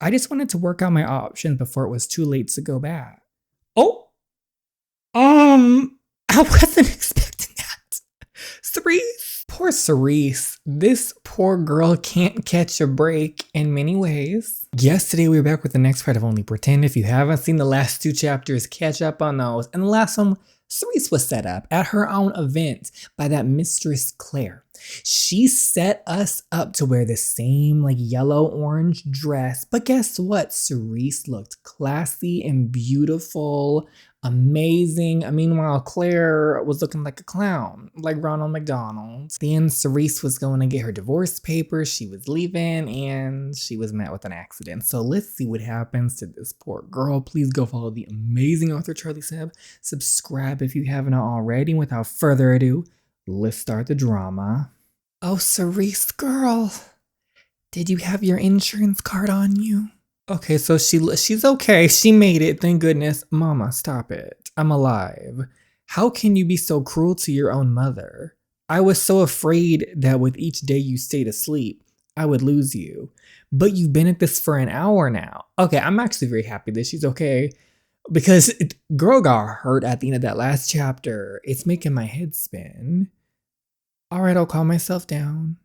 I just wanted to work out my options before it was too late to go back. Oh, I wasn't expecting that. Cerise. Poor Cerise. This poor girl can't catch a break in many ways. Yesterday, we were back with the next part of Only Pretend. If you haven't seen the last 2 chapters, catch up on those. And the last one, Cerise was set up at her own event by that Mistress Claire. She set us up to wear the same yellow-orange dress. But guess what? Cerise looked classy and beautiful, amazing. Meanwhile, Claire was looking like a clown, like Ronald McDonald. Then Cerise was going to get her divorce papers. She was leaving and she was met with an accident. So let's see what happens to this poor girl. Please go follow the amazing author Charlie Seb. Subscribe if you haven't already. Without further ado, let's start the drama. Oh, Cerise girl, did you have your insurance card on you? Okay, so she's okay. She made it, thank goodness. Mama, stop it. I'm alive. How can you be so cruel to your own mother? I was so afraid that with each day you stayed asleep, I would lose you. But you've been at this for an hour now. Okay, I'm actually very happy that she's okay. Because girl got hurt at the end of that last chapter. It's making my head spin. All right, I'll calm myself down.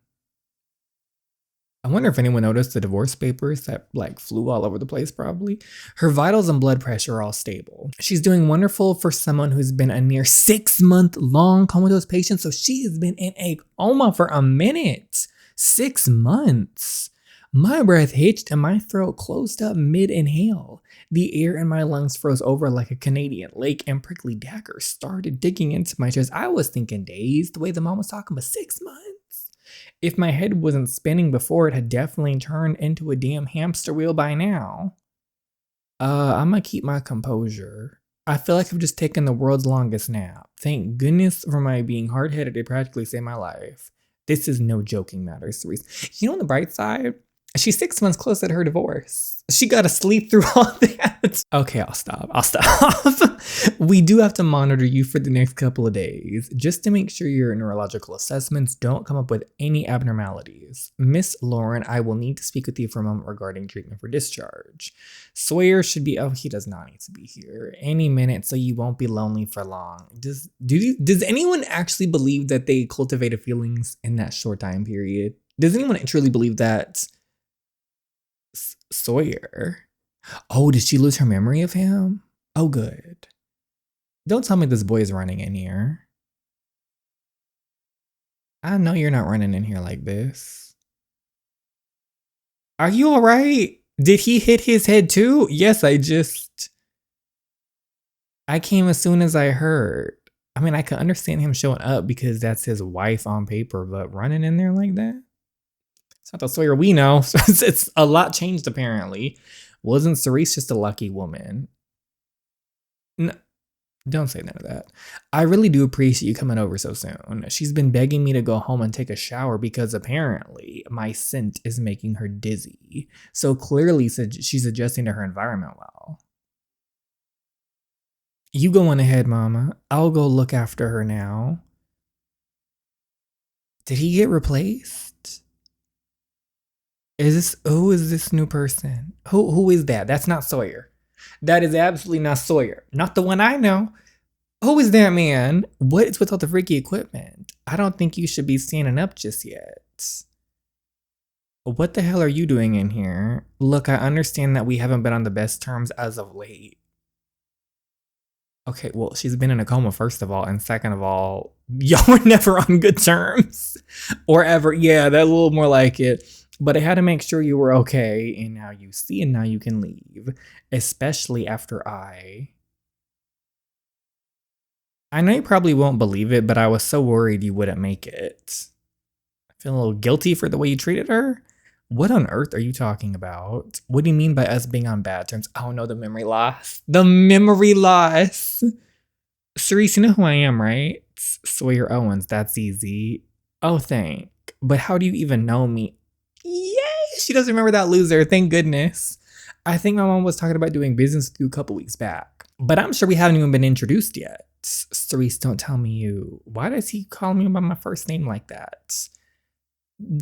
I wonder if anyone noticed the divorce papers that flew all over the place probably. Her vitals and blood pressure are all stable. She's doing wonderful for someone who's been a near 6-month-long comatose patient. So she has been in a coma for a minute. 6 months. My breath hitched and my throat closed up mid-inhale. The air in my lungs froze over like a Canadian lake and prickly daggers started digging into my chest. I was thinking days, the way the mom was talking, but 6 months? If my head wasn't spinning before, it had definitely turned into a damn hamster wheel by now. I'm gonna keep my composure. I feel like I've just taken the world's longest nap. Thank goodness for my being hard-headed. It practically saved my life. This is no joking matter, Cerise. You know, on the bright side, she's 6 months closer to her divorce. She got to sleep through all that. Okay, I'll stop. We do have to monitor you for the next couple of days, just to make sure your neurological assessments don't come up with any abnormalities. Miss Lauren, I will need to speak with you for a moment regarding treatment for discharge. Sawyer should be, he does not need to be here any minute, so you won't be lonely for long. Does anyone actually believe that they cultivated feelings in that short time period? Does anyone truly believe that? Sawyer. Oh, did she lose her memory of him? Oh, good. Don't tell me this boy is running in here. I know you're not running in here like this. Are you all right? Did he hit his head too? Yes, I came as soon as I heard. I could understand him showing up because that's his wife on paper, but running in there like that? It's not the Sawyer we know. So it's a lot changed apparently. Wasn't Cerise just a lucky woman? No, don't say none of that. I really do appreciate you coming over so soon. She's been begging me to go home and take a shower because apparently my scent is making her dizzy. So clearly she's adjusting to her environment well. You go on ahead, Mama. I'll go look after her now. Did he get replaced? Who is this new person? Who is that? That's not Sawyer. That is absolutely not Sawyer. Not the one I know. Who is that man? What is with all the freaky equipment? I don't think you should be standing up just yet. What the hell are you doing in here? Look, I understand that we haven't been on the best terms as of late. Okay, well, she's been in a coma, first of all, and second of all, y'all were never on good terms. Or ever. Yeah, that's a little more like it. But I had to make sure you were okay, and now you see, and now you can leave. Especially after I know you probably won't believe it, but I was so worried you wouldn't make it. I feel a little guilty for the way you treated her. What on earth are you talking about? What do you mean by us being on bad terms? Oh no, the memory loss. The memory loss. Cerise, you know who I am, right? Sawyer Owens, that's easy. Oh, thank. But how do you even know me? Yay! She doesn't remember that loser, thank goodness. I think my mom was talking about doing business with you a couple weeks back. But I'm sure we haven't even been introduced yet. Cerise, don't tell me you. Why does he call me by my first name like that?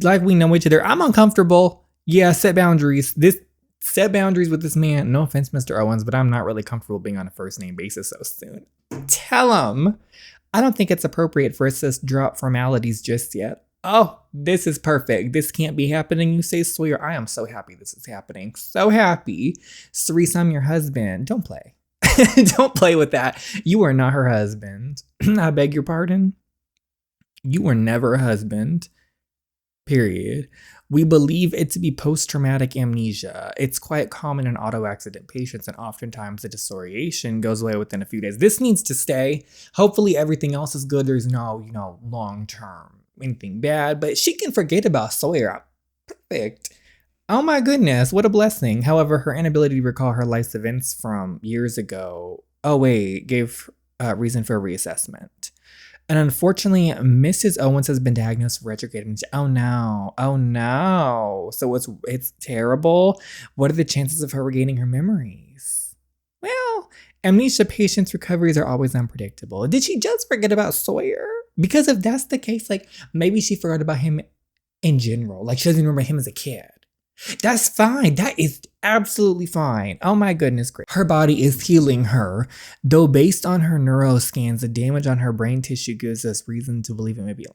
Like we know each other. I'm uncomfortable. Yeah, set boundaries. This Set boundaries with this man. No offense, Mr. Owens, but I'm not really comfortable being on a first name basis so soon. Tell him. I don't think it's appropriate for us to drop formalities just yet. Oh, this is perfect. This can't be happening. You say, Sawyer, I am so happy this is happening. So happy. Cerise, I'm your husband. Don't play. Don't play with that. You are not her husband. I beg your pardon. You were never a husband. Period. We believe it to be post-traumatic amnesia. It's quite common in auto accident patients, and oftentimes the disorientation goes away within a few days. This needs to stay. Hopefully everything else is good. There's no, long-term anything bad, but she can forget about Sawyer. Perfect. Oh my goodness, what a blessing. However, her inability to recall her life's events from years ago, gave reason for a reassessment. And unfortunately, Mrs. Owens has been diagnosed with retrograde amnesia. Oh no. So it's terrible. What are the chances of her regaining her memories? Well, amnesia patients' recoveries are always unpredictable. Did she just forget about Sawyer? Because if that's the case, like maybe she forgot about him in general. Like she doesn't remember him as a kid. That's fine. That is absolutely fine. Oh my goodness, great. Her body is healing her, though based on her neuroscans, the damage on her brain tissue gives us reason to believe it may be.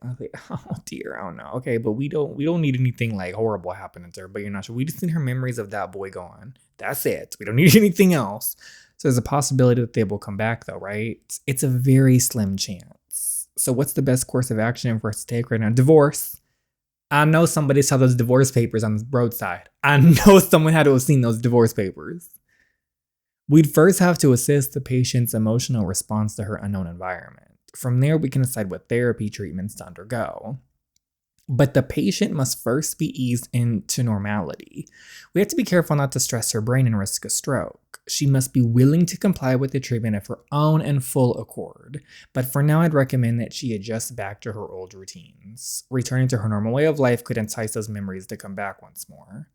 Oh dear, I don't know. Okay, but we don't need anything like horrible happening to her. But you're not sure. We just need her memories of that boy gone. That's it. We don't need anything else. So there's a possibility that they will come back, though, right? It's a very slim chance. So what's the best course of action for us to take right now? Divorce. I know somebody saw those divorce papers on the roadside. I know someone had to have seen those divorce papers. We'd first have to assess the patient's emotional response to her unknown environment. From there, we can decide what therapy treatments to undergo. But the patient must first be eased into normality. We have to be careful not to stress her brain and risk a stroke. She must be willing to comply with the treatment of her own and full accord. But for now, I'd recommend that she adjust back to her old routines. Returning to her normal way of life could entice those memories to come back once more.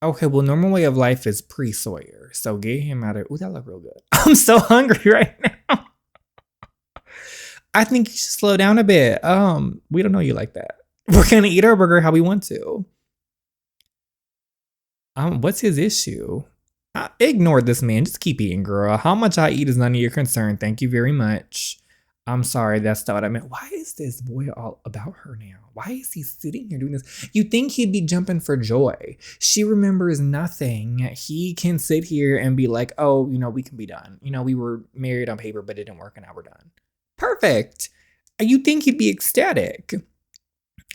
Okay, well, normal way of life is pre-Sawyer. So get him out of... Ooh, that look real good. I'm so hungry right now. I think you should slow down a bit. We don't know you like that. We're gonna eat our burger how we want to. What's his issue? I ignored this man. Just keep eating, girl. How much I eat is none of your concern. Thank you very much. I'm sorry, that's not what I meant. Why is this boy all about her now? Why is he sitting here doing this? You'd think he'd be jumping for joy. She remembers nothing. He can sit here and be like, oh, we can be done. We were married on paper, but it didn't work and now we're done. Perfect. You'd think he'd be ecstatic.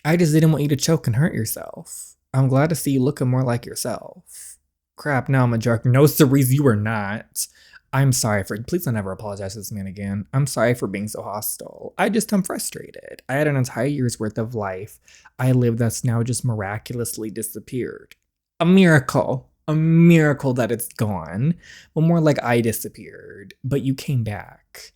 I just didn't want you to choke and hurt yourself. I'm glad to see you looking more like yourself. Crap, now I'm a jerk. No, Cerise, you are not. I'm sorry please don't ever apologize to this man again. I'm sorry for being so hostile. I'm frustrated. I had an entire year's worth of life I lived that's now just miraculously disappeared. A miracle that it's gone. Well, more like I disappeared, but you came back.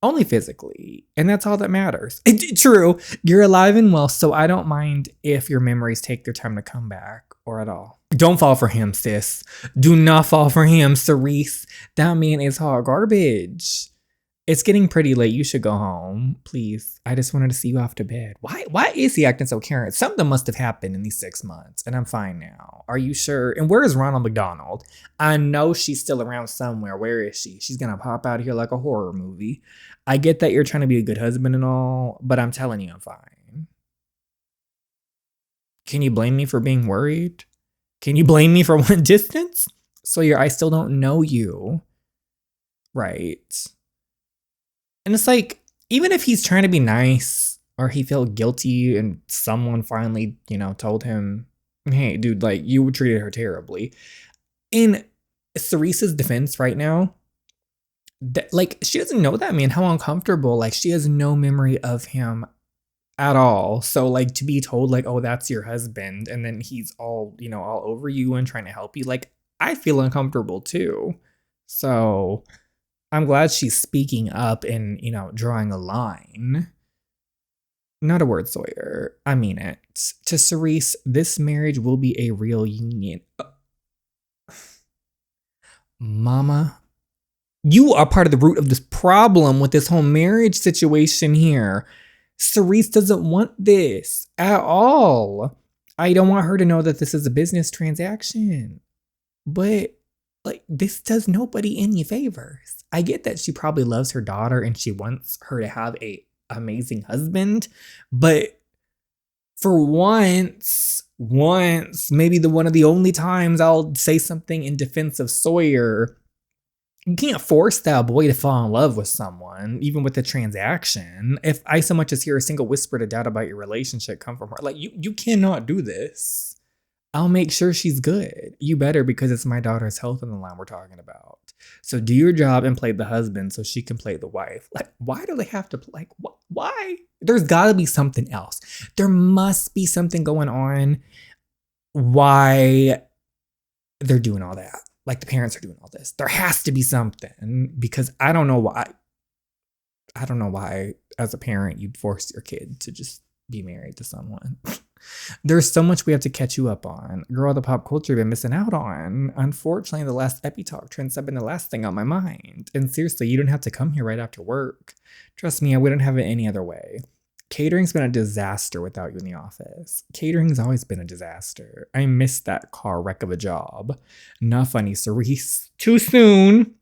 Only physically, and that's all that matters. True, you're alive and well, so I don't mind if your memories take their time to come back, or at all. Don't fall for him, sis. Do not fall for him, Cerise. That man is hot garbage. It's getting pretty late. You should go home, please. I just wanted to see you off to bed. Why is he acting so caring? Something must have happened in these 6 months, and I'm fine now. Are you sure? And where is Ronald McDonald? I know she's still around somewhere. Where is she? She's gonna pop out here like a horror movie. I get that you're trying to be a good husband and all, but I'm telling you I'm fine. Can you blame me for being worried? Can you blame me for one distance? Sawyer, I still don't know you. Right. And it's like, even if he's trying to be nice or he felt guilty and someone finally, told him, hey, dude, like you treated her terribly. In Cerise's defense right now, she doesn't know that man, how uncomfortable. Like she has no memory of him at all. So like to be told like, oh, that's your husband. And then he's all, all over you and trying to help you. Like I feel uncomfortable too. So I'm glad she's speaking up and, drawing a line. Not a word, Sawyer. I mean it. To Cerise, this marriage will be a real union. Mama, you are part of the root of this problem with this whole marriage situation here. Cerise doesn't want this at all. I don't want her to know that this is a business transaction. But like, this does nobody any favors. I get that she probably loves her daughter and she wants her to have a amazing husband, but for once, maybe the one of the only times I'll say something in defense of Sawyer, you can't force that boy to fall in love with someone, even with the transaction. If I so much as hear a single whisper to doubt about your relationship come from her, like you cannot do this. I'll make sure she's good. You better, because it's my daughter's health on the line we're talking about. So do your job and play the husband so she can play the wife. Like, why do they have to, like, why? There's got to be something else. There must be something going on why they're doing all that. Like, the parents are doing all this. There has to be something, because I don't know why. I don't know why, as a parent, you'd force your kid to just be married to someone. There's so much we have to catch you up on. Girl, the pop culture you've been missing out on. Unfortunately, the last Epitalk trends have been the last thing on my mind. And seriously, you don't have to come here right after work. Trust me, I wouldn't have it any other way. Catering's been a disaster without you in the office. Catering's always been a disaster. I missed that car wreck of a job. Not funny, Cerise. Too soon.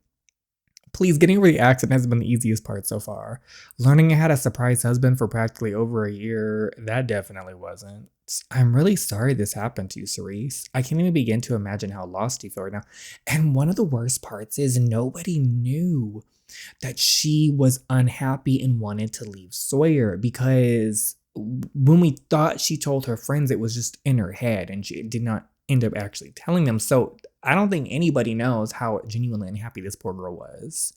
Please, getting over the accident has been the easiest part so far. Learning I had a surprise husband for practically over a year, that definitely wasn't. I'm really sorry this happened to you, Cerise. I can't even begin to imagine how lost you feel right now. And one of the worst parts is nobody knew that she was unhappy and wanted to leave Sawyer, because when we thought she told her friends, it was just in her head and she did not end up actually telling them. So I don't think anybody knows how genuinely unhappy this poor girl was.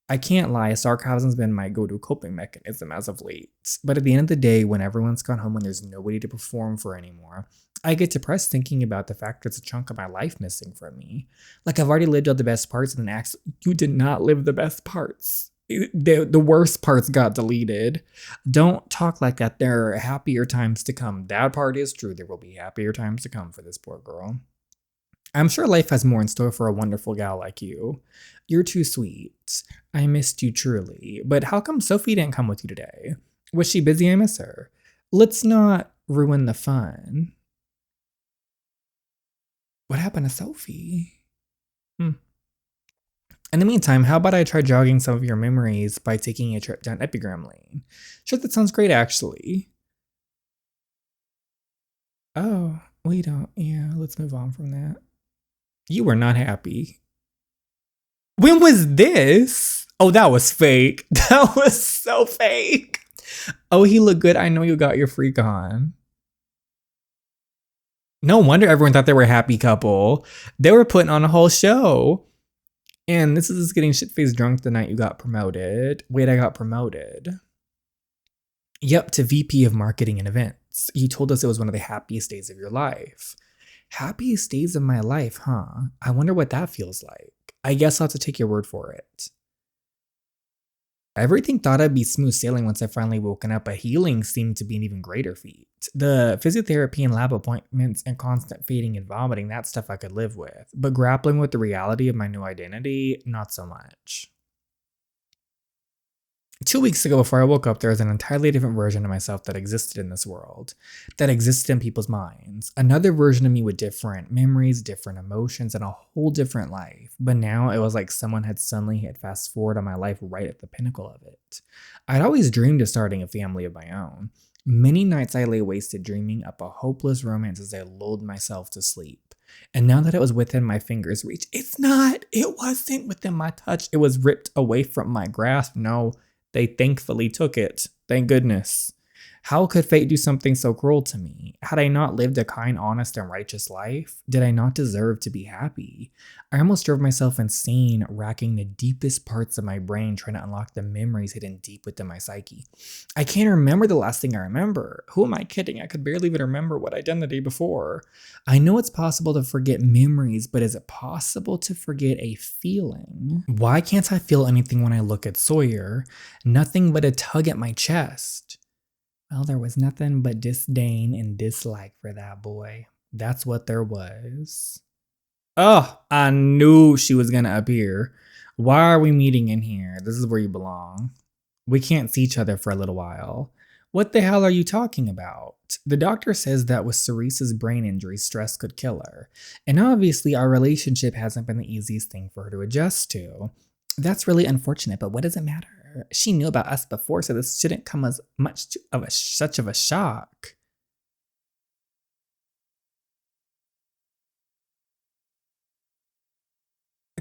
I can't lie, sarcasm's been my go-to coping mechanism as of late. But at the end of the day, when everyone's gone home and there's nobody to perform for anymore, I get depressed thinking about the fact there's a chunk of my life missing from me. Like, I've already lived all the best parts and then you did not live the best parts. The worst parts got deleted. Don't talk like that. There are happier times to come. That part is true. There will be happier times to come for this poor girl. I'm sure life has more in store for a wonderful gal like you. You're too sweet. I missed you truly. But how come Sophie didn't come with you today? Was she busy? I miss her. Let's not ruin the fun. What happened to Sophie? In the meantime, how about I try jogging some of your memories by taking a trip down Epigram Lane? Sure, that sounds great, actually. Oh, we don't. Yeah, let's move on from that. You were not happy. When was this? Oh, that was fake. That was so fake. Oh, he looked good. I know you got your freak on. No wonder everyone thought they were a happy couple. They were putting on a whole show. And this is getting shit-faced drunk the night you got promoted. Wait, I got promoted. Yep, to VP of Marketing and Events. You told us it was one of the happiest days of your life. Happiest days of my life, huh? I wonder what that feels like. I guess I'll have to take your word for it. Everything thought I'd be smooth sailing once I finally woken up, but healing seemed to be an even greater feat. The physiotherapy and lab appointments and constant feeding and vomiting, that stuff I could live with. But grappling with the reality of my new identity, not so much. 2 weeks ago, before I woke up, there was an entirely different version of myself that existed in this world, that existed in people's minds. Another version of me with different memories, different emotions, and a whole different life. But now it was like someone had suddenly hit fast forward on my life right at the pinnacle of it. I'd always dreamed of starting a family of my own. Many nights I lay wasted dreaming up a hopeless romance as I lulled myself to sleep. And now that it was within my fingers' reach, it wasn't within my touch. It was ripped away from my grasp. No. They thankfully took it. Thank goodness. How could fate do something so cruel to me? Had I not lived a kind, honest, and righteous life? Did I not deserve to be happy? I almost drove myself insane, racking the deepest parts of my brain trying to unlock the memories hidden deep within my psyche. I can't remember the last thing I remember. Who am I kidding? I could barely even remember what I'd done the day before. I know it's possible to forget memories, but is it possible to forget a feeling? Why can't I feel anything when I look at Sawyer? Nothing but a tug at my chest. Well, there was nothing but disdain and dislike for that boy. That's what there was. Oh, I knew she was gonna appear. Why are we meeting in here? This is where you belong. We can't see each other for a little while. What the hell are you talking about? The doctor says that with Cerese's brain injury, stress could kill her. And obviously, our relationship hasn't been the easiest thing for her to adjust to. That's really unfortunate, but what does it matter? She knew about us before, so this shouldn't come as such of a shock.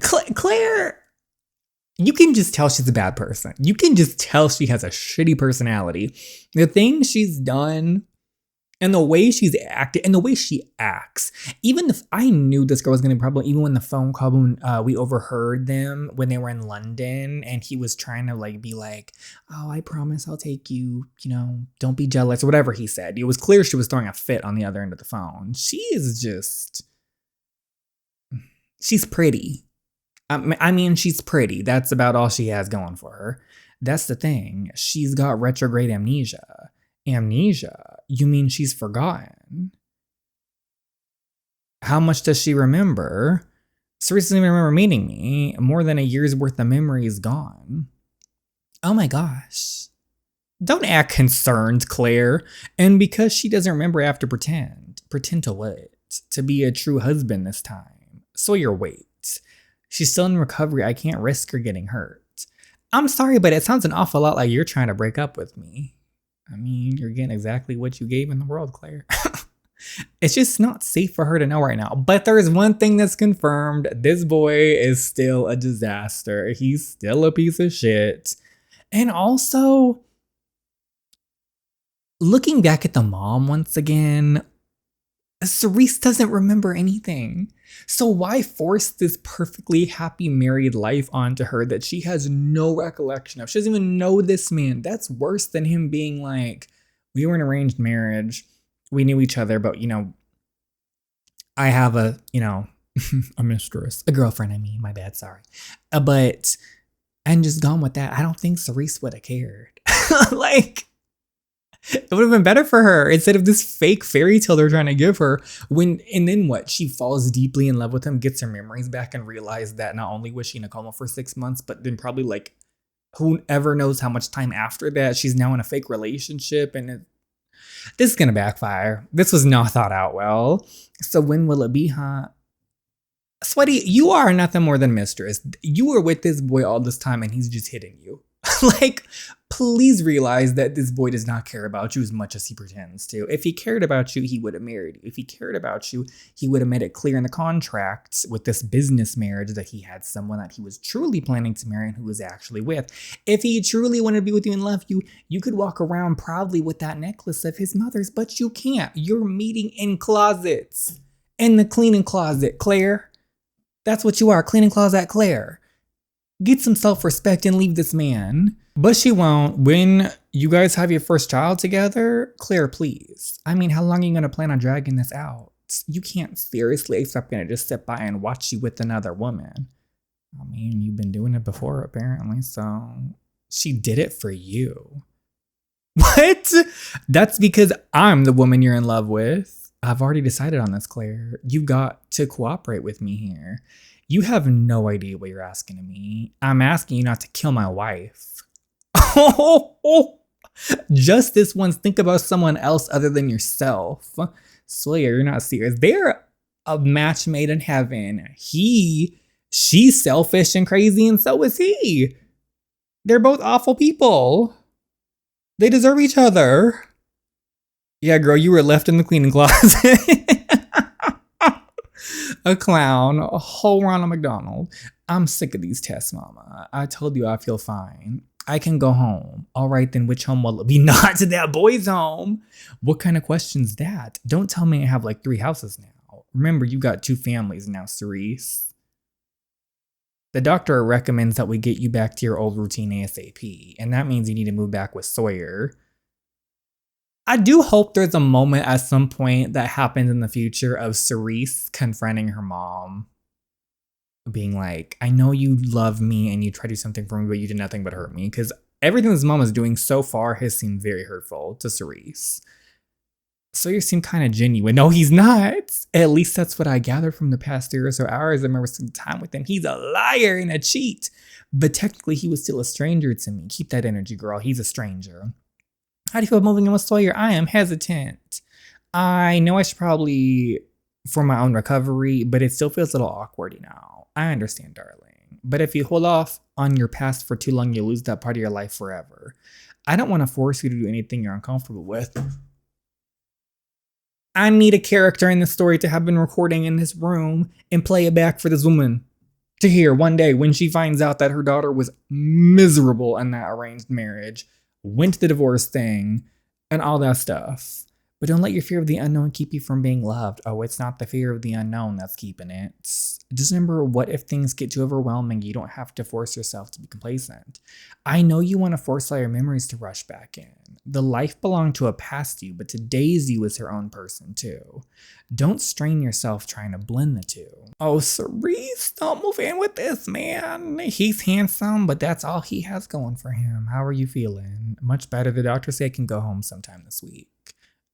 Claire, you can just tell she's a bad person. You can just tell she has a shitty personality. The things she's done and the way she's acted and the way she acts. Even if I knew this girl was going to probably, even when the phone call, when we overheard them when they were in London and he was trying to like be like, oh, I promise I'll take you, don't be jealous or whatever he said. It was clear she was throwing a fit on the other end of the phone. She's pretty. I mean, she's pretty. That's about all she has going for her. That's the thing. She's got retrograde amnesia. Amnesia? You mean she's forgotten? How much does she remember? Cerise doesn't even remember meeting me. More than a year's worth of memory is gone. Oh my gosh. Don't act concerned, Claire. And because she doesn't remember, I have to pretend. Pretend to what? To be a true husband this time. Sawyer, wait. She's still in recovery. I can't risk her getting hurt. I'm sorry, but it sounds an awful lot like you're trying to break up with me. I mean, you're getting exactly what you gave in the world, Claire. It's just not safe for her to know right now. But there's one thing that's confirmed. This boy is still a disaster. He's still a piece of shit. And also, looking back at the mom once again, Cerise doesn't remember anything. So why force this perfectly happy married life onto her that she has no recollection of? She doesn't even know this man. That's worse than him being like, we were in arranged marriage. We knew each other, but I have a mistress, a girlfriend. I mean, my bad, sorry. And just gone with that. I don't think Cerise would have cared. It would have been better for her instead of this fake fairy tale they're trying to give her. And then what? She falls deeply in love with him, gets her memories back, and realizes that not only was she in a coma for 6 months, but then probably whoever knows how much time after that, she's now in a fake relationship. And this is going to backfire. This was not thought out well. So when will it be, huh? Sweaty, you are nothing more than Mistress. You were with this boy all this time and he's just hitting you. Please realize that this boy does not care about you as much as he pretends to. If he cared about you, he would have married you. If he cared about you, he would have made it clear in the contract with this business marriage that he had someone that he was truly planning to marry and who was actually with. If he truly wanted to be with you and love you, you could walk around proudly with that necklace of his mother's, but you can't. You're meeting in closets. In the cleaning closet, Claire. That's what you are, cleaning closet Claire. Get some self-respect and leave this man. But she won't. When you guys have your first child together, Claire, please. I mean, how long are you going to plan on dragging this out? You can't seriously expect going to just sit by and watch you with another woman. I mean, you've been doing it before, apparently, so she did it for you. What? That's because I'm the woman you're in love with. I've already decided on this, Claire. You've got to cooperate with me here. You have no idea what you're asking of me. I'm asking you not to kill my wife. Just this once, think about someone else other than yourself. Sawyer, you're not serious. They're a match made in heaven. She's selfish and crazy, and so is he. They're both awful people. They deserve each other. Yeah, girl, you were left in the cleaning closet. A clown, a whole Ronald McDonald. I'm sick of these tests, mama. I told you I feel fine. I can go home. All right, then which home will it be? Not to that boy's home. What kind of question's that? Don't tell me I have 3 houses now. Remember, you got 2 families now, Cerise. The doctor recommends that we get you back to your old routine ASAP, and that means you need to move back with Sawyer. I do hope there's a moment at some point that happens in the future of Cerise confronting her mom. Being like, I know you love me and you try to do something for me, but you did nothing but hurt me. Because everything this mom is doing so far has seemed very hurtful to Cerise. Sawyer seemed kind of genuine. No, he's not. At least that's what I gathered from the past 3 or so hours. I remember some time with him. He's a liar and a cheat. But technically, he was still a stranger to me. Keep that energy, girl. He's a stranger. How do you feel moving in with Sawyer? I am hesitant. I know I should probably for my own recovery, but it still feels a little awkward, I understand, darling. But if you hold off on your past for too long, you'll lose that part of your life forever. I don't want to force you to do anything you're uncomfortable with. I need a character in the story to have been recording in this room and play it back for this woman to hear one day when she finds out that her daughter was miserable in that arranged marriage, went to the divorce thing, and all that stuff. But don't let your fear of the unknown keep you from being loved. Oh, it's not the fear of the unknown that's keeping it. Just remember, what if things get too overwhelming? You don't have to force yourself to be complacent. I know you want to force all your memories to rush back in. The life belonged to a past you, but today's you is her own person too. Don't strain yourself trying to blend the two. Oh, Cerise, don't move in with this man. He's handsome, but that's all he has going for him. How are you feeling? Much better. The doctor said I can go home sometime this week.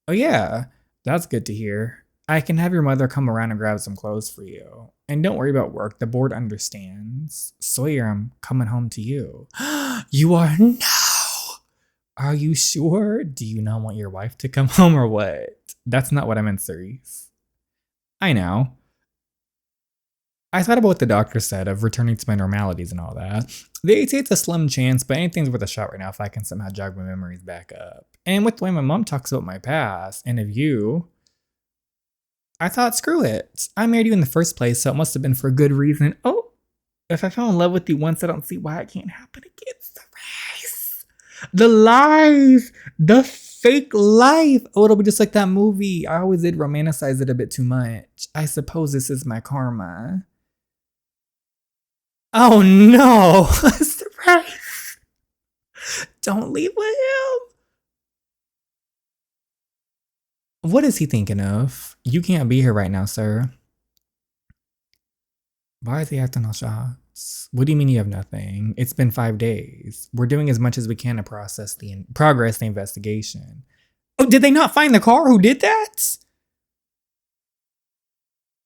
Oh yeah, that's good to hear. I can have your mother come around and grab some clothes for you. And don't worry about work, the board understands. Sawyer, I'm coming home to you. You are now? Are you sure? Do you not want your wife to come home or what? That's not what I meant, Cerise. I know. I thought about what the doctor said of returning to my normalities and all that. They say it's a slim chance, but anything's worth a shot right now if I can somehow jog my memories back up. And with the way my mom talks about my past and of you, I thought, screw it. I married you in the first place, so it must have been for a good reason. Oh, if I fell in love with you once, I don't see why it can't happen again. It's the race. The lies. The fake life. Oh, it'll be just like that movie. I always did romanticize it a bit too much. I suppose this is my karma. Oh no, it's the race. Don't leave with him. What is he thinking of? You can't be here right now, sir. Why is he acting all shots? What do you mean you have nothing? It's been 5 days. We're doing as much as we can to progress the investigation. Oh, did they not find the car? Who did that?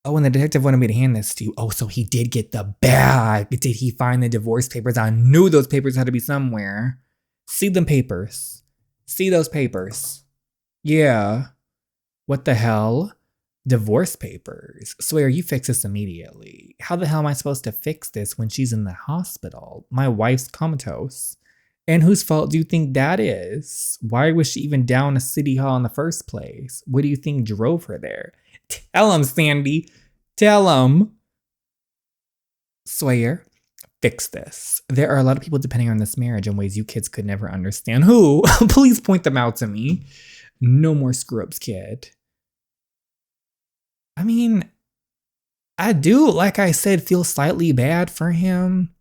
Oh, and the detective wanted me to hand this to you. Oh, so he did get the bag. Did he find the divorce papers? I knew those papers had to be somewhere. See them papers. See those papers. Yeah. What the hell? Divorce papers. Sawyer, you fix this immediately. How the hell am I supposed to fix this when she's in the hospital? My wife's comatose. And whose fault do you think that is? Why was she even down at City Hall in the first place? What do you think drove her there? Tell him, Sandy. Tell him. Sawyer, fix this. There are a lot of people depending on this marriage in ways you kids could never understand. Who? Please point them out to me. No more screw-ups, kid. I mean, I do, like I said, feel slightly bad for him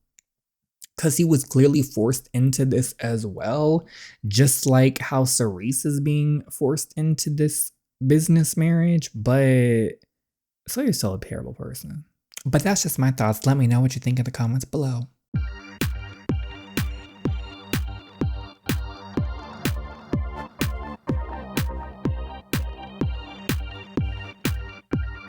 because he was clearly forced into this as well, just like how Cerise is being forced into this business marriage, but Sawyer's still a terrible person. But that's just my thoughts. Let me know what you think in the comments below.